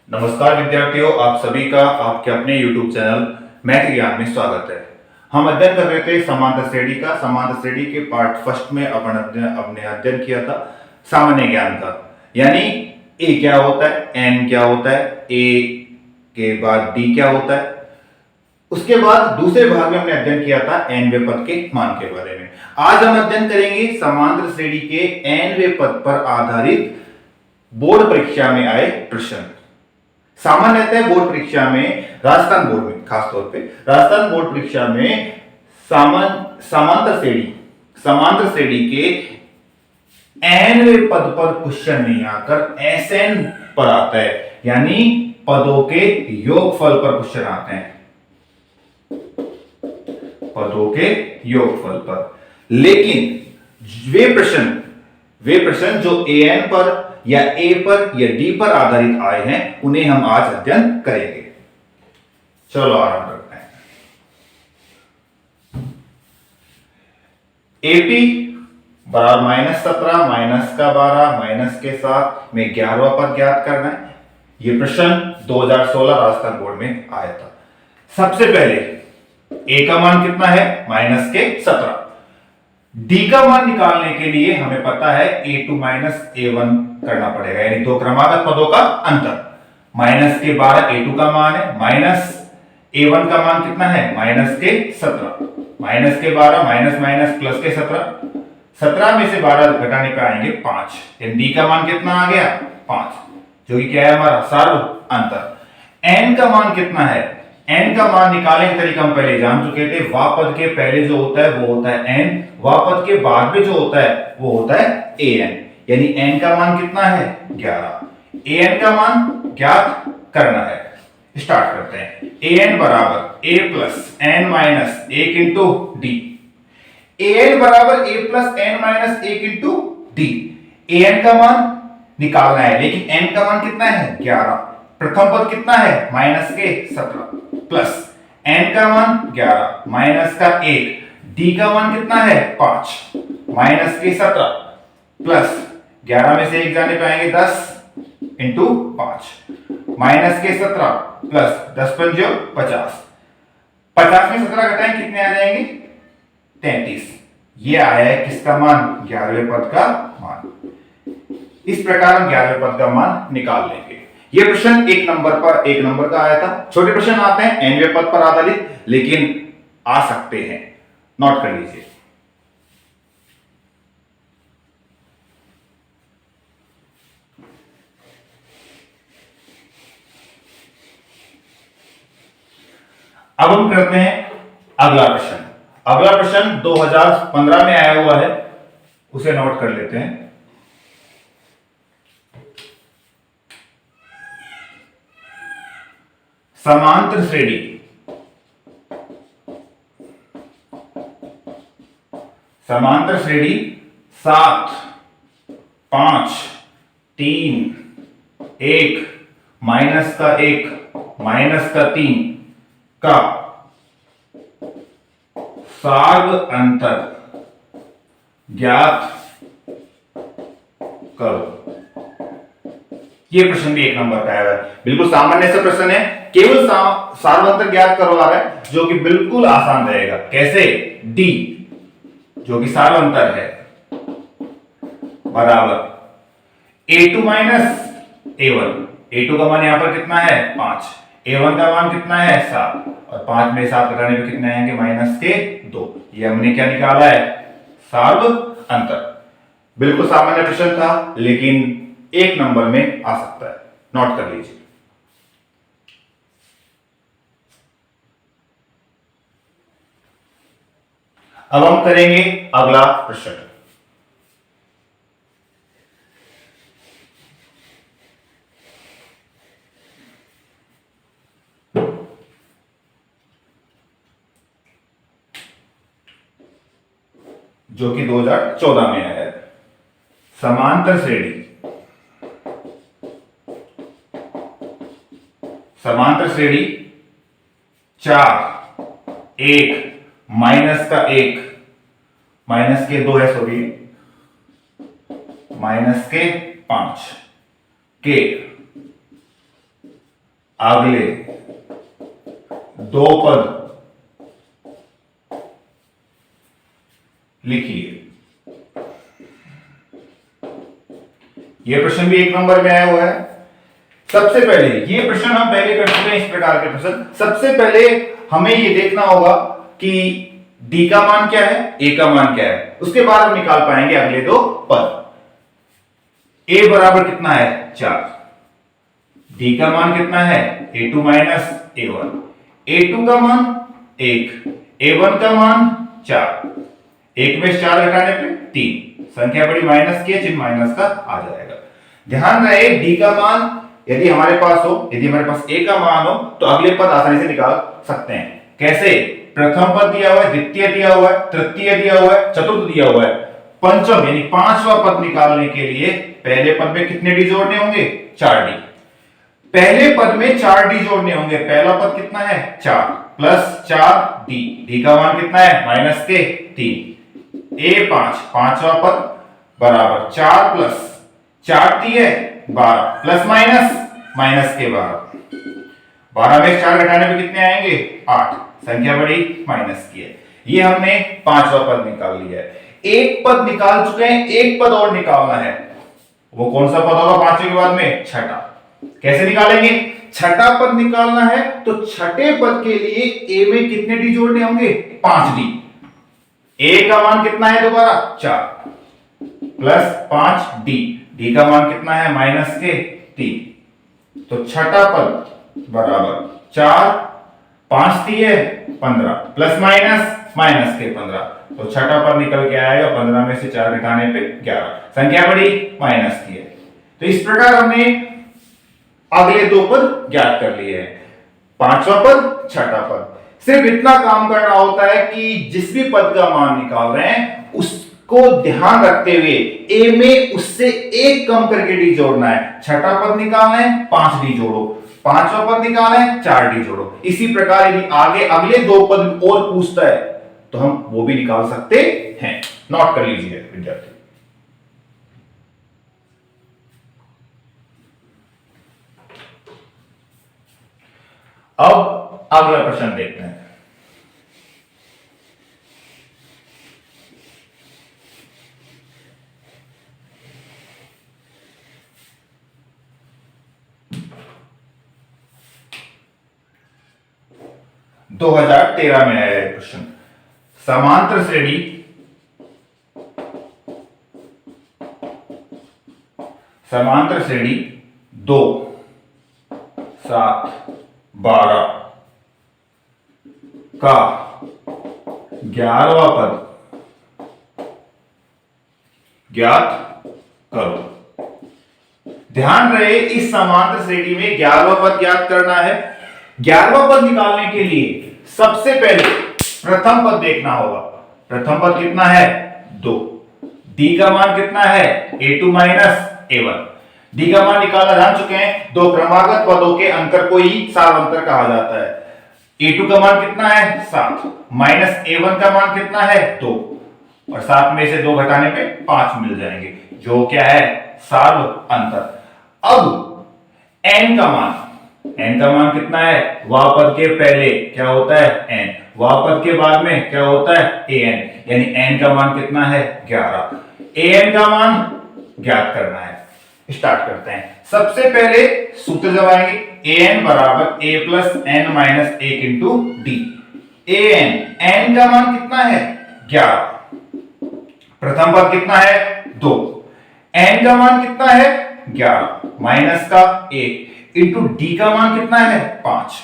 नमस्कार विद्यार्थियों, आप सभी का आपके अपने YouTube चैनल मैथ ज्ञान में स्वागत है। हम अध्ययन कर रहे थे समांतर श्रेणी का। समांतर श्रेणी के पार्ट फर्स्ट में अपने अध्ययन किया था सामान्य ज्ञान का, यानी ए क्या होता है, एन क्या होता है, ए के बाद डी क्या होता है। उसके बाद दूसरे भाग में हमने अध्ययन किया था एनवें पद के मान के बारे में। आज हम अध्ययन करेंगे समांतर श्रेणी के एनवें पद पर आधारित बोर्ड परीक्षा में आए प्रश्न। सामान्यतः बोर्ड परीक्षा में, राजस्थान बोर्ड में खासतौर पे राजस्थान बोर्ड परीक्षा में समांतर श्रेणी के एनवें पद पर क्वेश्चन नहीं आकर एसएन पर आता है, यानी पदों के योगफल पर क्वेश्चन आते हैं, पदों के योगफल पर। लेकिन वे प्रश्न जो एन पर या ए पर या डी पर आधारित आए हैं, उन्हें हम आज अध्ययन करेंगे। चलो आरंभ करते हैं। एपी बराबर -17 माइनस का 12 माइनस के 7 में 11वां पद ज्ञात करना है। यह प्रश्न 2016 राजस्थान बोर्ड में आया था। सबसे पहले ए का मान कितना है, -17। डी का मान निकालने के लिए हमें पता है a2 माइनस a1 करना पड़ेगा, यानी दो क्रमागत पदों का अंतर। माइनस के 12 a2 का मान है, माइनस a1 का मान कितना है, -17। माइनस के 12 माइनस माइनस प्लस के 17 में से 12 घटाने पे आएंगे 5, यानी डी का मान कितना आ गया, 5, जो कि क्या है हमारा सार्व अंतर। एन का मान कितना है, एन का मान निकालने का तरीका हम पहले जान चुके थे। वा पद के पहले जो होता है वो होता है एन, वा पद के बाद में जो होता है वो होता है ए एन, यानी एन का मान कितना है, 11। ए एन का मान ज्ञात करना है। स्टार्ट करते हैं। ए एन बराबर A plus N minus 1 into D. A N बराबर A plus N minus 1 into D. A N का मान निकालना है, लेकिन एन का मान कितना है, 11। प्रथम पद कितना है, माइनस के 17 प्लस एन का मान 11 माइनस का 1, डी का मान कितना है, 5 माइनस के 17 प्लस 11 में से 1 जाने पे आएंगे 10 इंटू 5 माइनस के 17 प्लस 10 पंजे 50। 50 में 17 घटाएं कितने आ जाएंगे, 33। ये आया है किसका मान, 11वें पद का मान। इस प्रकार हम 11वें पद का मान निकाल लेंगे। ये प्रश्न एक नंबर का आया था। छोटे प्रश्न आते हैं एनवें पद पर आधारित, लेकिन आ सकते हैं, नोट कर लीजिए। अब हम करते हैं अगला प्रश्न। अगला प्रश्न 2015 में आया हुआ है, उसे नोट कर लेते हैं। समांतर श्रेणी, समांतर श्रेणी 7 5 3 1 माइनस का 1 माइनस का 3 का सार्व अंतर ज्ञात करो। ये प्रश्न भी एक नंबर का है, बिल्कुल सामान्य सा प्रश्न है। केवल सार्वंतर ज्ञात करवा रहा है, जो कि बिल्कुल आसान रहेगा। कैसे, डी जो कि सार्वंतर है बराबर a2 माइनस a1। a2 का मान यहां पर कितना है, 5, a1 का मान कितना है, 7, और 5 में 7 घटाने पे कितने आएंगे, माइनस के 2। ये हमने क्या निकाला है, सार्व अंतर। बिल्कुल सामान्य प्रश्न था, लेकिन एक नंबर में आ सकता है, नोट कर लीजिए। अब हम करेंगे अगला प्रश्न। जो कि 2014 में आया है। समांतर श्रेणी, समांतर श्रेणी 4 1 माइनस का 1 माइनस के 2 है, सॉरी माइनस के 5 के अगले दो पद लिखिए। यह प्रश्न भी 1 नंबर में आया हुआ है। सबसे पहले ये प्रश्न हम पहले कर चुके हैं, इस प्रकार के प्रश्न। सबसे पहले हमें ये देखना होगा कि d का मान क्या है, a का मान क्या है, उसके बाद हम निकाल पाएंगे अगले दो पद। a बराबर कितना है 4, d का मान कितना है a2 माइनस a1, a2 का मान 1, a1 का मान 4, 1 में 4 घटाने पे 3, संख्या बड़ी माइनस की है, चिन्ह माइनस का आ जाएगा। ध्यान रहे d का मान यदि हमारे पास हो, यदि हमारे पास a का मान हो तो अगले पद आसानी से निकाल सकते हैं। कैसे? प्रथम पद दिया हुआ है, द्वितीय दिया हुआ है, तृतीय दिया हुआ है, चतुर्थ दिया हुआ है, पंचम यानी पांचवा पद निकालने के लिए पहले पद में कितने डी जोड़ने होंगे 4d। पहले पद में 4d जोड़ने होंगे। पहला पद कितना है 4 प्लस 4d, d का मान कितना है माइनस के 3, a5 पांचवा पद बराबर 4 प्लस 4 दिए 12 प्लस माइनस माइनस के 12 में 4 घटाने पे कितने आएंगे 8, संख्या बड़ी माइनस की है। ये हमने पांचवा पद निकाल लिया है। एक पद निकाल चुके हैं, एक पद और निकालना है। वो कौन सा पद होगा पांचवे के बाद में? छठा। कैसे निकालेंगे? छठा पद निकालना है तो छठे पद के लिए a में कितने डी जोड़ने होंगे 5d। a का मान कितना है दोबारा 4 प्लस 5d, d का मान कितना है माइनस के 3, तो छठा पद बराबर 4 5 दिए 15 प्लस माइनस माइनस के 15, तो छठा पद निकल के आएगा 15 में से 4 घटाने पे 11, संख्या बड़ी माइनस की है। तो इस प्रकार हमने अगले दो पद ज्ञात कर लिए हैं, पांचवा पद छठा पद। सिर्फ इतना काम करना होता है कि जिस भी पद का मान निकाल रहे हैं उसको ध्यान रखते हुए a में उससे एक कम करके d जोड़ना है। छठा पद निकालना है 5d जोड़ो, पांचवा पद निकालना है 4d जोड़ो। इसी प्रकार यदि आगे अगले दो पद और पूछता है तो हम वो भी निकाल सकते हैं। नोट कर लीजिए विद्यार्थी। अब अगला प्रश्न देखते हैं। दो 2013 में आया है प्रश्न। समांतर श्रेणी समांतर श्रेणी 2 7 12 का 11वां पद ज्ञात करो। ध्यान रहे इस समांतर श्रेणी में 11वां पद ज्ञात करना है। 11वां पद निकालने के लिए सबसे पहले प्रथम पद देखना होगा। प्रथम पद कितना है 2, d का मान कितना है a2 माइनस a1। d का मान निकाला जान चुके हैं, दो क्रमागत पदों के अंतर को ही सारांतर कहा जाता है। a2 का मान कितना है 7 माइनस a1 का मान कितना है 2, और 7 में से 2 घटाने पे 5 मिल जाएंगे, जो क्या है सार्व अंतर। अब n का मान कितना है, वह पद के पहले क्या होता है n, वह पद के बाद में क्या होता है an, यानी n का मान कितना है 11। an का मान ज्ञात करना है। स्टार्ट करते हैं। सबसे पहले सूत्र जमाएंगे, an बराबर a plus n minus 1 into D. n का मान कितना है 11, प्रथम पद कितना है 2, n का मान कितना है 11 माइनस का 1 इंटू d का मान कितना है 5,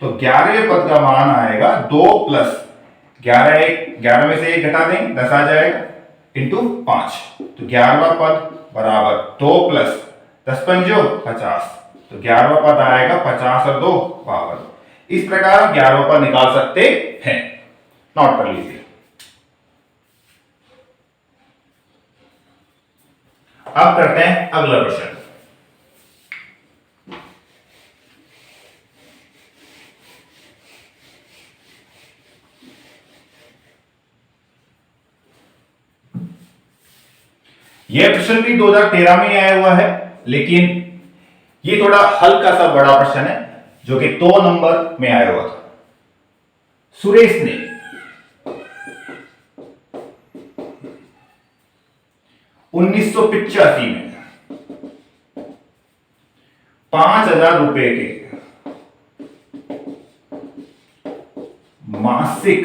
तो 11वें पद का मान आएगा 2 प्लस 11 में से 1 घटा देंगे 10 आ जाएगा इंटू 5, तो 11वां पद बराबर 2 प्लस 10 पंजो 50, तो 11वां पद आएगा 50 और 2 52। इस प्रकार हम 11वां पद निकाल सकते हैं। नोट कर लीजिए। अब करते हैं अगला प्रश्न। यह प्रश्न भी 2013 में आया हुआ है, लेकिन ये थोड़ा हल्का सा बड़ा प्रश्न है। जो कि 2 नंबर में आया हुआ था। सुरेश ने 1985 में 5,000 रुपए के मासिक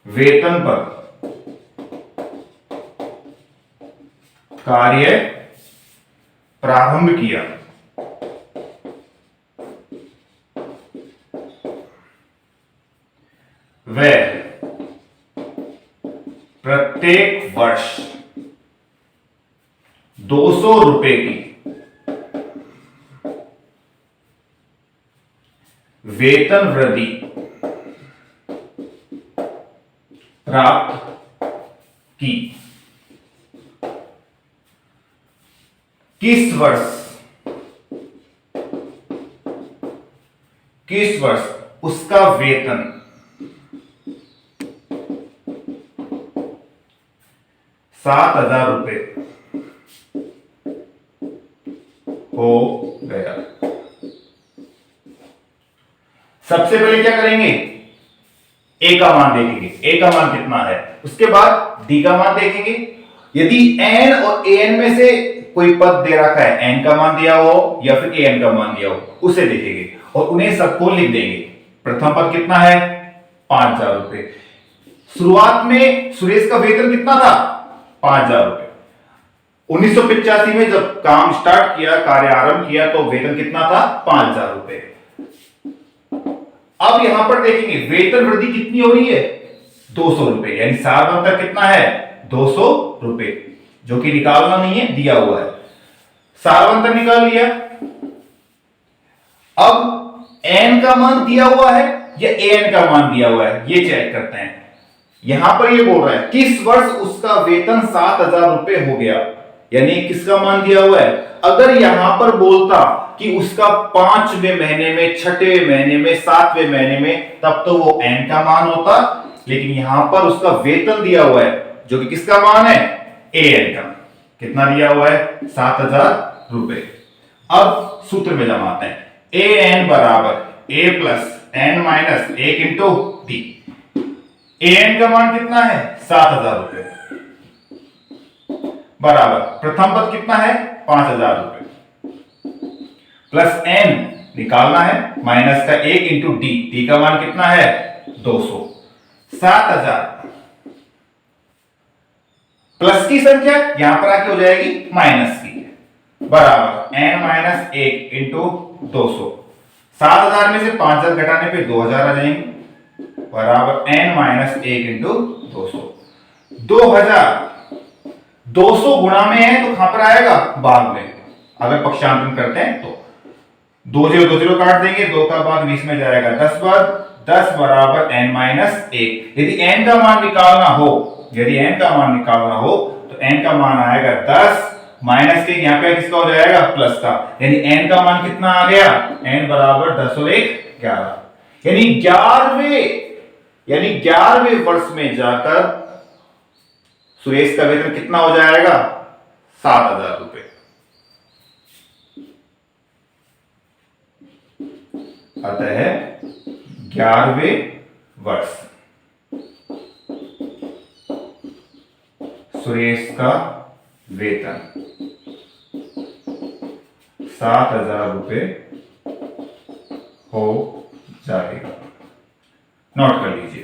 वेतन पर कार्य प्रारंभ किया। वह प्रत्येक वर्ष 200 रुपए की वेतन वृद्धि प्राप्त की। किस वर्ष उसका वेतन 7,000 रुपए हो गया। सबसे पहले क्या करेंगे, ए का मान देखेंगे, ए का मान कितना है, उसके बाद डी का मान देखेंगे। यदि एन और ए एन में से कोई पद दे रखा है, एन का मान दिया हो या फिर ए एन का मान दिया हो, उसे देखेंगे और उन्हें सबको लिख देंगे। प्रथम पद कितना है, 5,000 रुपए। शुरुआत में सुरेश का वेतन कितना था, 5,000 रुपए। 1985 में जब काम स्टार्ट किया, कार्य आरंभ किया, तो वेतन कितना था, 5,000 रुपए। अब यहां पर देखेंगे वेतन वृद्धि कितनी हो रही है, 200 रुपए, यानी सारवंतर कितना है, 200 रुपए, जो कि निकालना नहीं है, दिया हुआ है। सारवंतर निकाल लिया। अब एन का मान दिया हुआ है या एन का मान दिया हुआ है, ये चेक करते हैं। यहां पर ये बोल रहा है किस वर्ष उसका वेतन 7,000 रुपए हो गया, यानी किसका मान दिया हुआ है। अगर यहां पर बोलता कि उसका 5वें महीने में, 6वें महीने में, 7वें महीने में, तब तो वो एन का मान होता, लेकिन यहां पर उसका वेतन दिया हुआ है जो कि किसका मान है, ए एन का। कितना दिया हुआ है, 7,000 रुपए। अब सूत्र में जमाते हैं, ए एन बराबर A plus N minus 1 into D. A N का मान कितना है, 7,000 रुपए, बराबर प्रथम पद कितना है, 5,000 रुपए, प्लस एन निकालना है, माइनस का 1 इंटू डी, डी का मान कितना है, 200। 7,000 प्लस की संख्या यहां पर आके हो जाएगी माइनस की, बराबर एन माइनस 1 इंटू 200। 7,000 में से 5,000 घटाने पे 2,000 आ जाएंगे, बराबर एन माइनस 1 इंटू 200। 2,000 200 गुणा में है तो कहां पर आएगा, भाग में, अगर पक्षांतरण करते हैं तो 2 0 काट देंगे, 2 का भाग 20 में जाएगा, 10 बार 10 बराबर n माइनस 1। यदि n का मान निकालना हो, तो n का मान आएगा 10, माइनस के यहां पे किसका हो जाएगा, प्लस का, यानी n का मान कितना आ गया, n बराबर 10 और 1 11, यानी 11वें वर्ष में जाकर सुरेश का वेतन कितना हो जाएगा, 7,000 रुपए। अतः 11वें वर्ष सुरेश का वेतन 7,000 रुपए हो जाएगा। नोट कर लीजिए।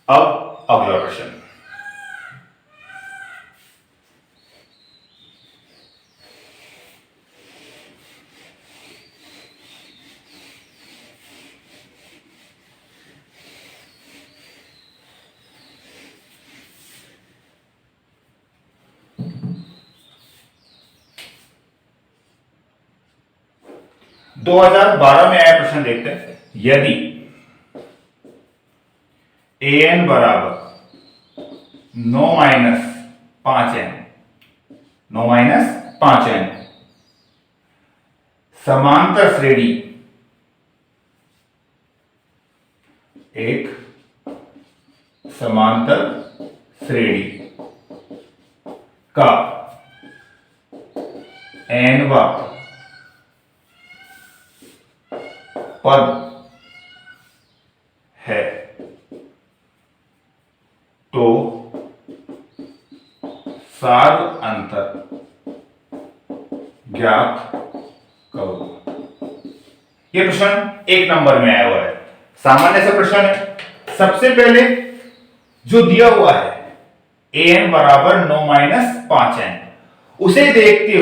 अब अगला प्रश्न, दो 2012 में आया प्रश्न देखते हैं। यदि ए एन बराबर 9 माइनस 5n, 9 माइनस 5n समांतर श्रेणी, एक समांतर श्रेणी nवा पद है तो सार अंतर ज्ञात करो। यह प्रश्न 1 नंबर में आया हुआ है, सामान्य सा प्रश्न है। सबसे पहले जो दिया हुआ है an बराबर 9 माइनस 5n, उसे देखते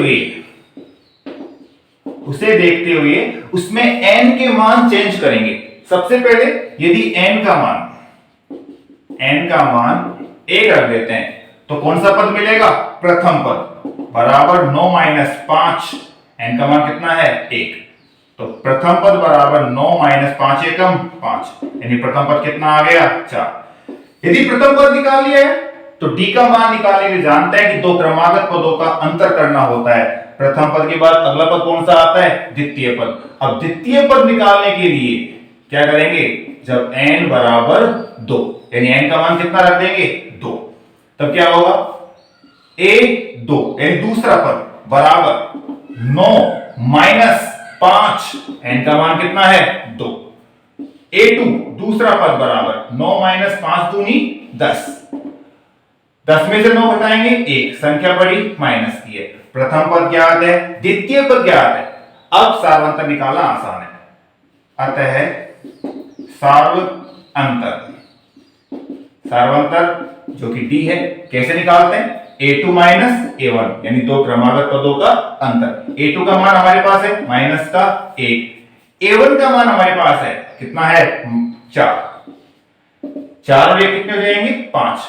हुए उसमें n के मान चेंज करेंगे। सबसे पहले यदि n का मान 1 रख देते हैं तो कौन सा पद मिलेगा? प्रथम पद बराबर 9 माइनस 5, n का मान कितना है? 1। तो प्रथम पद बराबर 9 माइनस 5 एकम 5, यानी प्रथम पद कितना आ गया? 4। यदि प्रथम पद निकाल लिया है तो d का मान निकालने के लिए जानते हैं कि दो क्रमागत पदों का अंतर करना होता है। प्रथम पद के बाद अगला पद कौन सा आता है? द्वितीय पद। अब द्वितीय पद निकालने के लिए क्या करेंगे? जब n बराबर 2, यानी n का मान कितना रख देंगे? 2, तब क्या होगा? a2 यानी दूसरा पद बराबर 9 माइनस 5, n का मान कितना है? 2। a2 दूसरा पद बराबर 9 माइनस 5 दूनी 10, 10 में से 9 घटाएंगे 1, संख्या बड़ी माइनस की है। प्रथम पद ज्ञात है, द्वितीय पद ज्ञात है, अब सार्वंतर निकालना आसान है। अतः सार्वंतर जो कि d है, कैसे निकालते हैं? a2 माइनस a1 यानी दो क्रमागत पदों का अंतर। a2 का मान हमारे पास है माइनस का 1, a1 का मान हमारे पास है कितना है? 4। 4 और 1 कितने हो जाएंगे? 5।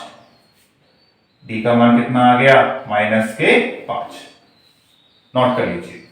d का मान कितना आ गया? माइनस के 5। नोट कर लीजिए।